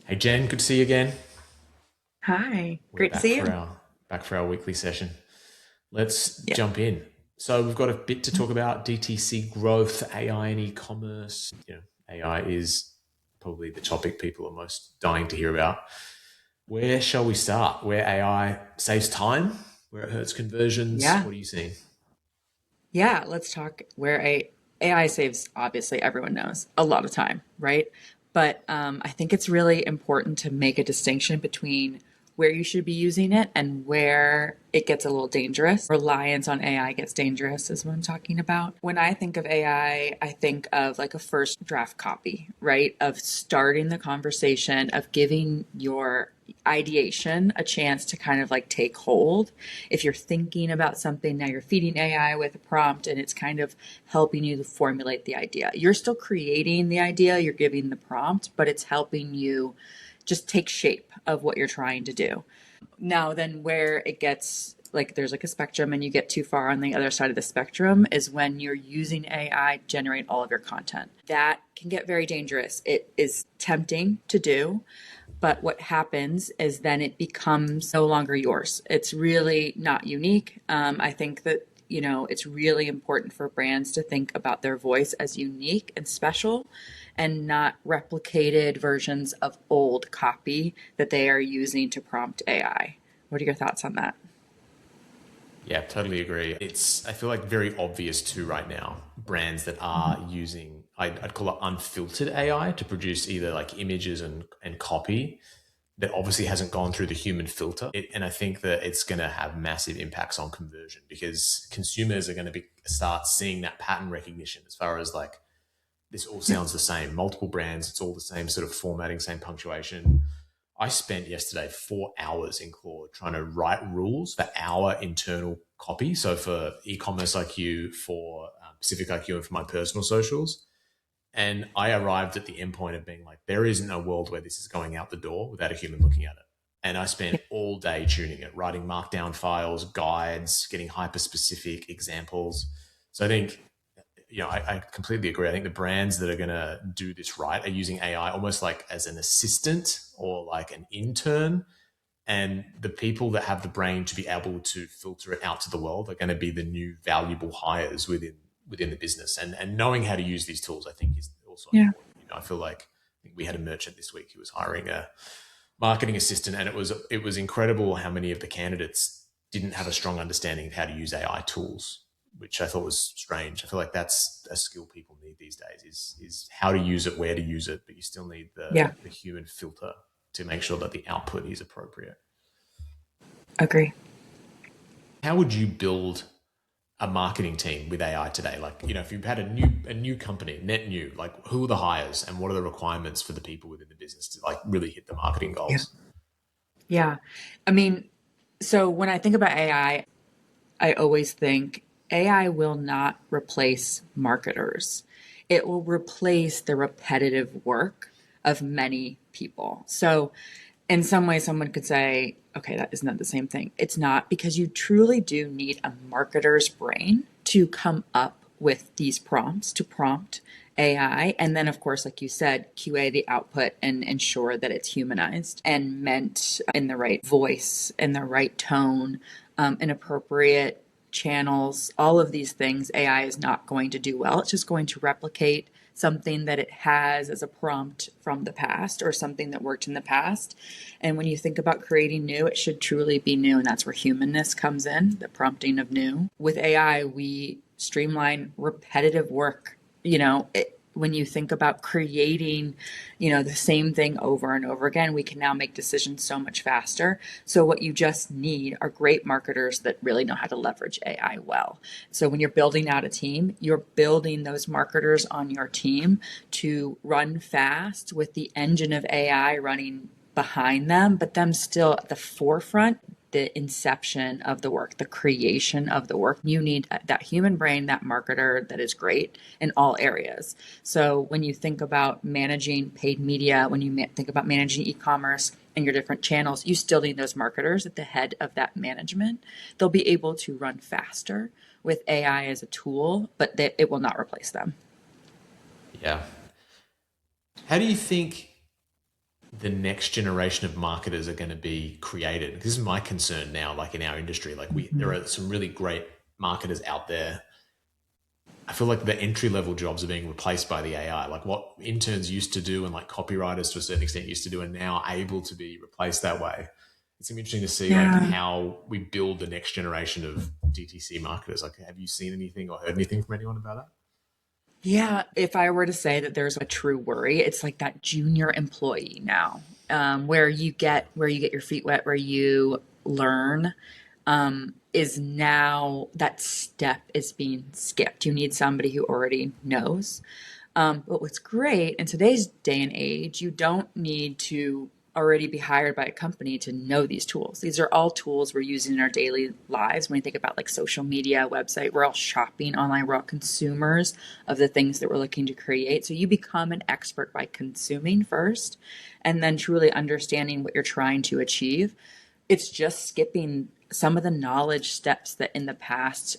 Hey Jen, good to see you again. Hi, We're great to back see for you. our weekly session. Let's Yeah. jump in. So we've got a bit to talk about: DTC growth, AI and e-commerce. AI is probably the topic people are most dying to hear about. Where shall we start? Where AI saves time, where it hurts conversions. Yeah. What are you seeing? Yeah. Let's talk where AI saves, obviously, everyone knows a lot of time, right? But I think it's really important to make a distinction between where you should be using it and where it gets a little dangerous. Reliance on AI gets dangerous, is what I'm talking about. When I think of I think of like a first draft copy, right? Of starting the conversation, of giving your ideation a chance to kind of like take hold. If you're thinking about something, now you're feeding AI with a prompt and it's kind of helping you to formulate the idea. You're still creating the idea, you're giving the prompt, but it's helping you just take shape of what you're trying to do. Now, then, where it gets like there's like a spectrum and you get too far on the other side of the spectrum is when you're using AI to generate all of your content. That can get very dangerous. It is tempting to do, but what happens is then it becomes no longer yours. It's really not unique. I think that, it's really important for brands to think about their voice as unique and special and not replicated versions of old copy that they are using to prompt AI. What are your thoughts on that? Yeah, totally agree. I feel like very obvious too right now. Brands that Mhm. are using, I'd call it unfiltered AI to produce either like images and copy that obviously hasn't gone through the human filter. And I think that it's going to have massive impacts on conversion because consumers are going to start seeing that pattern recognition as far as like, this all Yeah. sounds the same. Multiple brands, it's all the same sort of formatting, same punctuation. I spent yesterday 4 hours in Claude trying to write rules for our internal copy. So for e-commerce IQ, for Pacific IQ, and for my personal socials. And I arrived at the endpoint of being like, there isn't a world where this is going out the door without a human looking at it. And I spent Yeah. all day tuning it, writing markdown files, guides, getting hyper specific examples. So I think, I completely agree. I think the brands that are going to do this right are using AI almost like as an assistant or like an intern. And the people that have the brain to be able to filter it out to the world are going to be the new valuable hires within the business. And knowing how to use these tools, I think, is also Yeah. important. I feel like I think we had a merchant this week who was hiring a marketing assistant, and it was incredible how many of the candidates didn't have a strong understanding of how to use AI tools, which I thought was strange. I feel like that's a skill people need these days is how to use it, where to use it, but you still need Yeah. the human filter to make sure that the output is appropriate. Agree. How would you build a marketing team with AI today? Like, if you've had a new company, net new, like who are the hires and what are the requirements for the people within the business to like really hit the marketing Yeah. goals? Yeah. I mean, so when I think about I always think AI will not replace marketers. It will replace the repetitive work of many people. So, in some way, someone could say, okay, that isn't that the same thing? It's not because you truly do need a marketer's brain to come up with these prompts, to prompt AI. And then, of course, like you said, QA the output and ensure that it's humanized and meant in the right voice, in the right tone, in appropriate channels, all of these things AI is not going to do well. It's just going to replicate something that it has as a prompt from the past or something that worked in the past. And when you think about creating new, it should truly be new. And that's where humanness comes in, the prompting of new. With AI, we streamline repetitive work. When you think about creating, the same thing over and over again, we can now make decisions so much faster. So what you just need are great marketers that really know how to leverage AI well. So when you're building out a team, you're building those marketers on your team to run fast with the engine of AI running behind them, but them still at the forefront, the inception of the work, the creation of the work. You need that human brain, that marketer that is great in all areas. So when you think about managing paid media, when you think about managing e-commerce and your different channels, you still need those marketers at the head of that management. They'll be able to run faster with AI as a tool, but it will not replace them. Yeah. How do you think the next generation of marketers are going to be created. This is my concern now, like in our industry. Like there Mhm. are some really great marketers out there. I feel like the entry level jobs are being replaced by the AI. Like what interns used to do and like copywriters to a certain extent used to do are now able to be replaced that way. It's gonna be interesting to see like Yeah. how we build the next generation of DTC marketers. Like, have you seen anything or heard anything from anyone about that? Yeah, if I were to say that there's a true worry, it's like that junior employee now, where you get your feet wet, where you learn, is now that step is being skipped. You need somebody who already knows. But what's great in today's day and age, you don't need to already be hired by a company to know these tools. These are all tools we're using in our daily lives. When you think about like social media, website, we're all shopping online, we're all consumers of the things that we're looking to create. So you become an expert by consuming first and then truly understanding what you're trying to achieve. It's just skipping some of the knowledge steps that in the past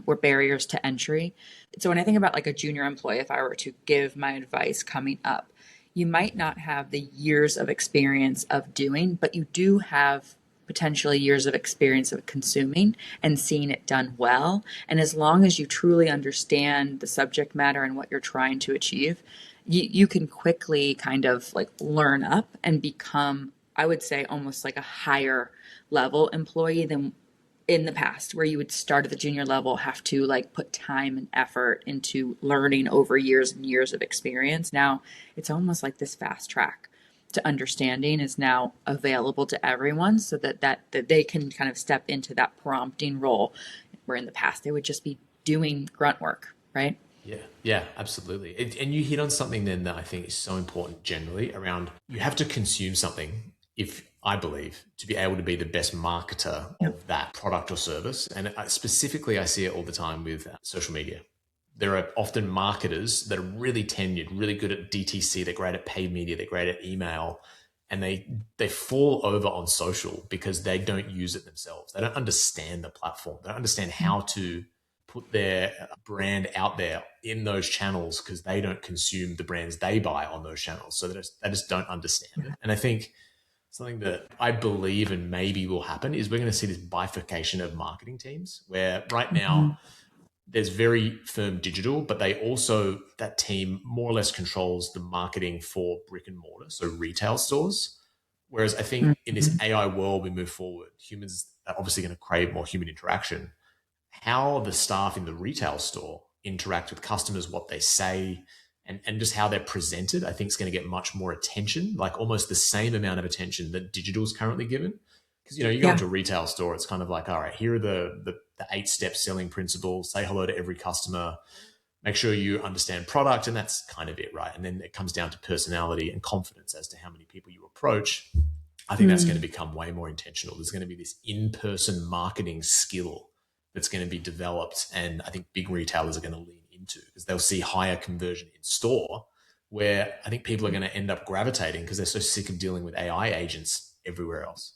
were barriers to entry. So when I think about like a junior employee, if I were to give my advice coming up, you might not have the years of experience of doing, but you do have potentially years of experience of consuming and seeing it done well. And as long as you truly understand the subject matter and what you're trying to achieve, you can quickly kind of like learn up and become, I would say, almost like a higher level employee than in the past, where you would start at the junior level, have to like put time and effort into learning over years and years of experience. Now it's almost like this fast track to understanding is now available to everyone, so that they can kind of step into that prompting role, where in the past they would just be doing grunt work, right? Yeah, yeah, absolutely. And you hit on something then that I think is so important generally around you have to consume something if I believe to be able to be the best marketer Yep. of that product or service. And specifically, I see it all the time with social media. There are often marketers that are really tenured, really good at DTC, they're great at paid media, they're great at email, and they fall over on social because they don't use it themselves. They don't understand the platform. They don't understand how to put their brand out there in those channels because they don't consume the brands they buy on those channels. So they just don't understand it. Yeah. And I think something that I believe and maybe will happen is we're going to see this bifurcation of marketing teams where right now Mhm. there's very firm digital, but they also, that team more or less controls the marketing for brick and mortar, so retail stores. Whereas I think in this Mhm. AI world, we move forward, humans are obviously going to crave more human interaction. How the staff in the retail store interact with customers, what they say, and just how they're presented, I think is going to get much more attention, like almost the same amount of attention that digital is currently given. Because you go Yeah. into a retail store, it's kind of like, all right, here are the 8 step selling principles. Say hello to every customer. Make sure you understand product, and that's kind of it, right? And then it comes down to personality and confidence as to how many people you approach. I think that's going to Mm. become way more intentional. There's going to be this in-person marketing skill that's going to be developed, and I think big retailers are going to lean into because they'll see higher conversion in store, where I think people are going to end up gravitating because they're so sick of dealing with AI agents everywhere else.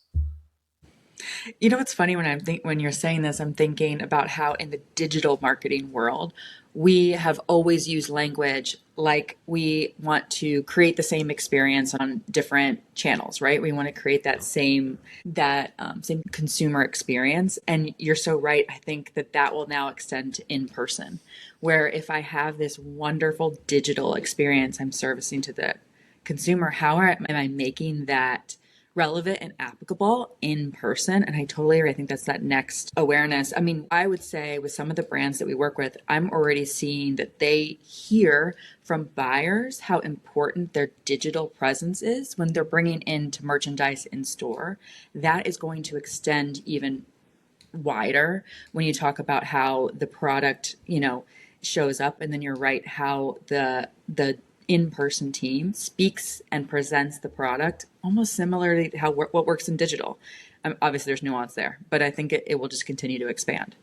You know what's funny, when you're saying this, I'm thinking about how in the digital marketing world, we have always used language like we want to create the same experience on different channels, right? We want to create that same consumer experience. And you're so right. I think that will now extend to in person, where if I have this wonderful digital experience I'm servicing to the consumer, am I making that relevant and applicable in person? And I totally agree. I think that's that next awareness. I mean, I would say with some of the brands that we work with, I'm already seeing that they hear from buyers how important their digital presence is when they're bringing into merchandise in store. That is going to extend even wider when you talk about how the product, shows up. And then you're right, how the in-person team speaks and presents the product almost similarly to how what works in digital. Obviously there's nuance there, but I think it will just continue to expand.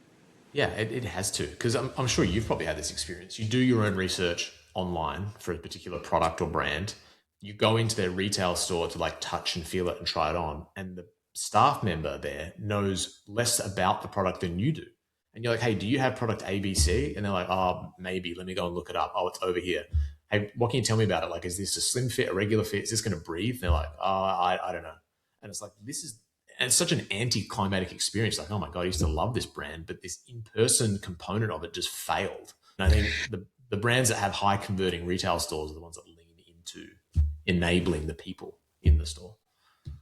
Yeah, it has to, because I'm sure you've probably had this experience. You do your own research online for a particular product or brand. You go into their retail store to like touch and feel it and try it on, and the staff member there knows less about the product than you do. And you're like, hey, do you have product ABC? And they're like, oh, maybe. Let me go and look it up. Oh, it's over here. hey, what can you tell me about it? Like, is this a slim fit, a regular fit? Is this going to breathe? And they're like, oh, I don't know. And it's like, and it's such an anticlimactic experience. Like, oh my God, I used to love this brand, but this in-person component of it just failed. And I think the brands that have high converting retail stores are the ones that lean into enabling the people in the store.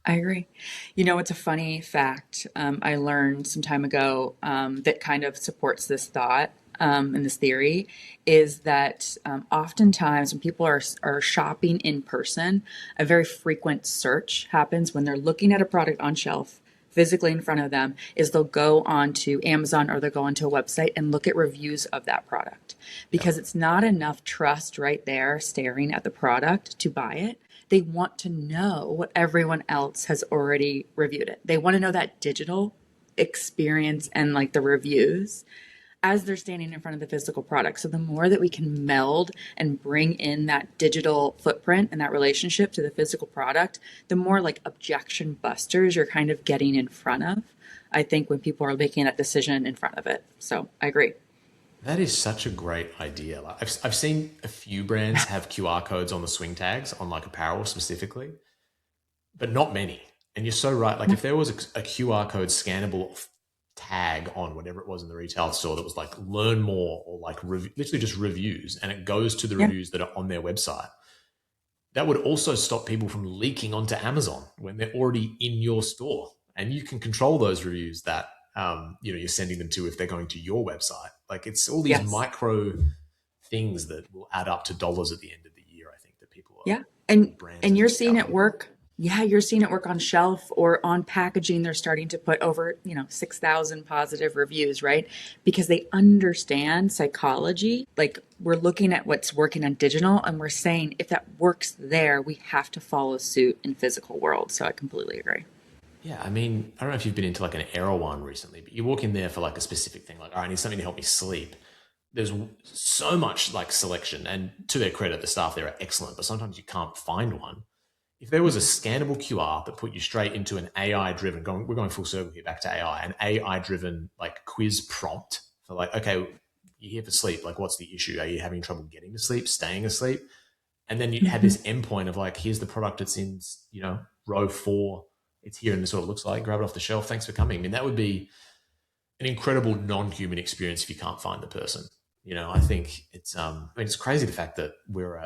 I agree. You know, it's a funny fact I learned some time ago that kind of supports this thought and this theory is that oftentimes when people are shopping in person, a very frequent search happens when they're looking at a product on shelf physically in front of them is they'll go onto Amazon or they'll go onto a website and look at reviews of that product because it's not enough trust right there staring at the product to buy it. They want to know what everyone else has already reviewed it. They want to know that digital experience and like the reviews as they're standing in front of the physical product. So the more that we can meld and bring in that digital footprint and that relationship to the physical product, the more like objection busters you're kind of getting in front of, I think, when people are making that decision in front of it. So I agree. That is such a great idea. Like I've seen a few brands have QR codes on the swing tags on like apparel specifically, but not many. And you're so right. Like if there was a QR code scannable tag on whatever it was in the retail store that was like learn more or like literally just reviews, and it goes to the Yeah. reviews that are on their website, that would also stop people from leaking onto Amazon when they're already in your store. And you can control those reviews that you're sending them to if they're going to your website. Like it's all these Yes. micro things that will add up to dollars at the end of the year. I think that people are Yeah. And brands are and you're missing seeing out it on. work. Yeah, you're seeing it work on shelf or on packaging. They're starting to put over, 6,000 positive reviews, right? Because they understand psychology. Like we're looking at what's working on digital and we're saying if that works there, we have to follow suit in physical world. So I completely agree. Yeah, I mean, I don't know if you've been into like an Erewhon recently, but you walk in there for like a specific thing, like, all right, I need something to help me sleep. There's so much like selection, and to their credit, the staff there are excellent, but sometimes you can't find one. If there was a scannable QR that put you straight into an AI driven, we're going full circle here back to AI, an AI driven like quiz prompt for like, okay, you're here for sleep. Like, what's the issue? Are you having trouble getting to sleep, staying asleep? And then you had Mhm. this endpoint of like, here's the product. It's in, row 4. It's here and this is what it looks like. Grab it off the shelf. Thanks for coming. I mean, that would be an incredible non-human experience if you can't find the person. I think it's crazy the fact that we're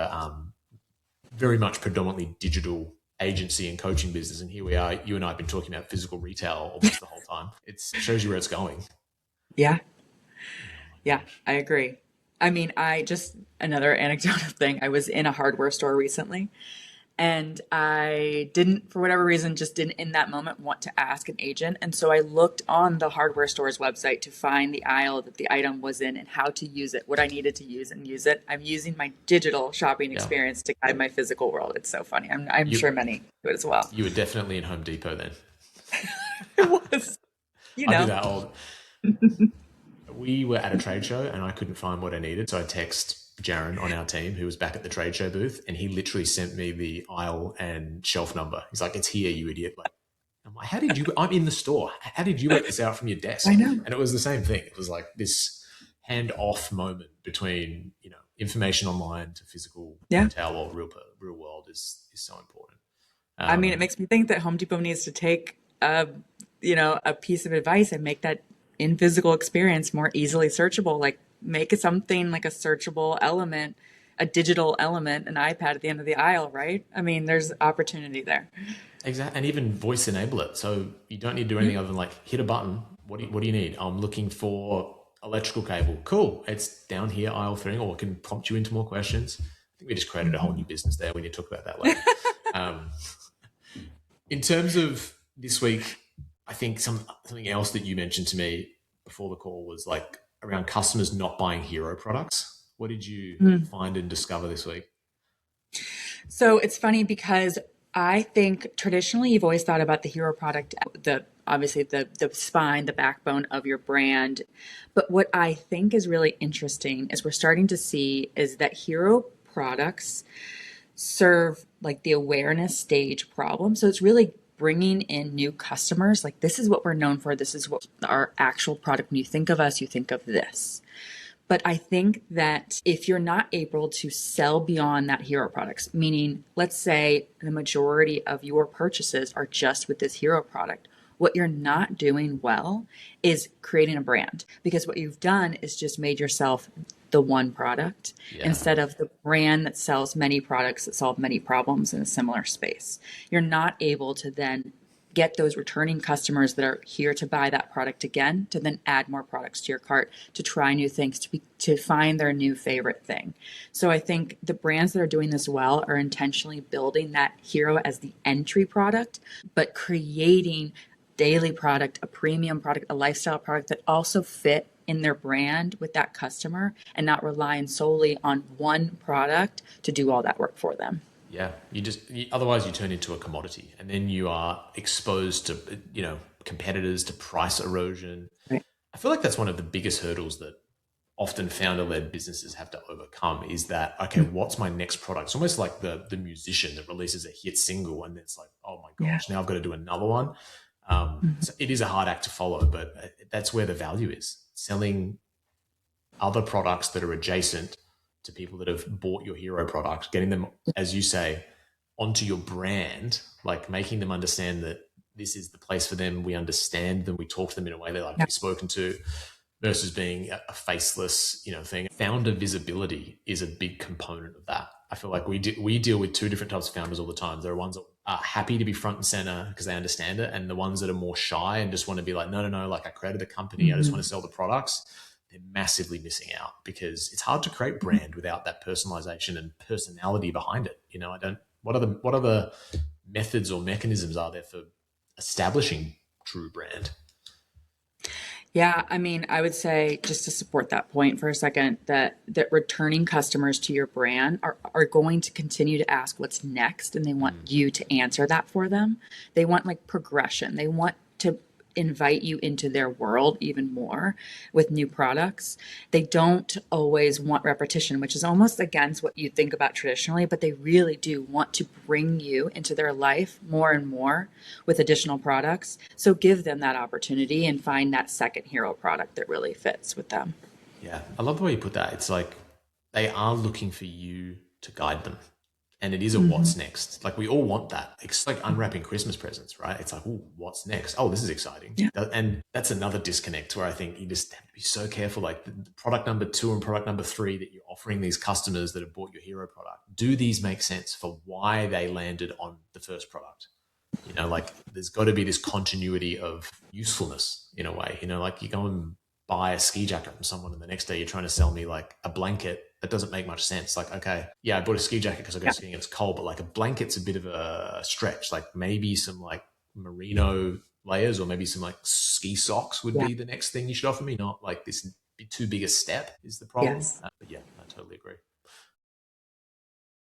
very much predominantly digital agency and coaching business. And here we are, you and I have been talking about physical retail almost the whole time. It shows you where it's going. Yeah. Oh my Yeah, gosh. I agree. I mean, I just another anecdotal thing. I was in a hardware store recently and I didn't, for whatever reason, just didn't in that moment want to ask an agent. And so I looked on the hardware store's website to find the aisle that the item was in and how to use it, what I needed to use and use it. I'm using my digital shopping Yeah. experience to guide my physical world. It's so funny. I'm You sure many do it as well. you were definitely in Home Depot then. It was, you I do know. that all. We were at a trade show and I couldn't find what I needed. So I text Jaron on our team who was back at the trade show booth, and he literally sent me the aisle and shelf number. He's like, it's here, you idiot. Like, I'm like, I'm in the store. How did you work this out from your desk? I know. And it was the same thing. It was like this hand off moment between, information online to physical Yeah. retail or real world is so important. I mean, it Um, makes me think that Home Depot needs to take a piece of advice and make that in physical experience more easily searchable. Like make it something like a searchable element, a digital element, an iPad at the end of the aisle, right? I mean, there's opportunity there. Exactly, and even voice enable it, so you don't need to do Yeah. anything other than like hit a button. What do you need? I'm looking for electrical cable. Cool, it's down here, aisle 3, or it can prompt you into more questions. I think we just created a whole new business there. We need to talk about that later. Um, in terms of this week, I think something else that you mentioned to me before the call was like around customers not buying hero products. What did you Mm. find and discover this week? So it's funny because I think traditionally you've always thought about the hero product, the obviously the spine, the backbone of your brand. But what I think is really interesting is we're starting to see is that hero products serve like the awareness stage problem. So it's really bringing in new customers. Like this is what we're known for. This is what our actual product. When you think of us, you think of this. But I think that if you're not able to sell beyond that hero products, meaning let's say the majority of your purchases are just with this hero product, what you're not doing well is creating a brand, because what you've done is just made yourself the one product Yeah. instead of the brand that sells many products that solve many problems in a similar space. You're not able to then get those returning customers that are here to buy that product again, to then add more products to your cart, to try new things, to find their new favorite thing. So I think the brands that are doing this well are intentionally building that hero as the entry product, but creating daily product, a premium product, a lifestyle product that also fit in their brand with that customer, and not relying solely on one product to do all that work for them. Yeah, otherwise you turn into a commodity, and then you are exposed to competitors, to price erosion. Right. I feel like that's one of the biggest hurdles that often founder-led businesses have to overcome. Is that okay? What's my next product? It's almost like the musician that releases a hit single, and it's like, oh my Yeah. gosh, now I've got to do another one. So it is a hard act to follow, but that's where the value is. Selling other products that are adjacent to people that have bought your hero product, getting them, as you say, onto your brand, like making them understand that this is the place for them. We understand them. We talk to them in a way they like to Yeah. be spoken to, versus being a faceless, thing. Founder visibility is a big component of that. I feel like we deal with two different types of founders all the time. There are ones that are happy to be front and center because they understand it, and the ones that are more shy and just want to be like, no, no, no, like I created the company, I just want to sell the products. They're massively missing out because it's hard to create brand without that personalization and personality behind it. I don't. What are the methods or mechanisms are there for establishing true brand? Yeah, I mean, I would say, just to support that point for a second, that returning customers to your brand are going to continue to ask what's next, and they want you to answer that for them. They want like progression. They want to invite you into their world even more with new products. They don't always want repetition, which is almost against what you think about traditionally, but they really do want to bring you into their life more and more with additional products. So give them that opportunity and find that second hero product that really fits with them. Yeah, I love the way you put that. It's like they are looking for you to guide them. And it is a Hmm. what's next. Like we all want that. It's like unwrapping Christmas presents, right? It's like, oh, what's next? Oh, this is exciting. Yeah. And that's another disconnect where I think you just have to be so careful. Like the product number 2 and product number 3 that you're offering these customers that have bought your hero product, do these make sense for why they landed on the first product? Like there's got to be this continuity of usefulness in a way. Like you go and buy a ski jacket from someone, and the next day you're trying to sell me like a blanket. That doesn't make much sense. Like, okay, yeah, I bought a ski jacket because I go Yeah. skiing and it's cold, but like a blanket's a bit of a stretch. Like maybe some like merino layers, or maybe some like ski socks would Yeah. be the next thing you should offer me. Not like this too big a step is the problem. Yes. But yeah, I totally agree.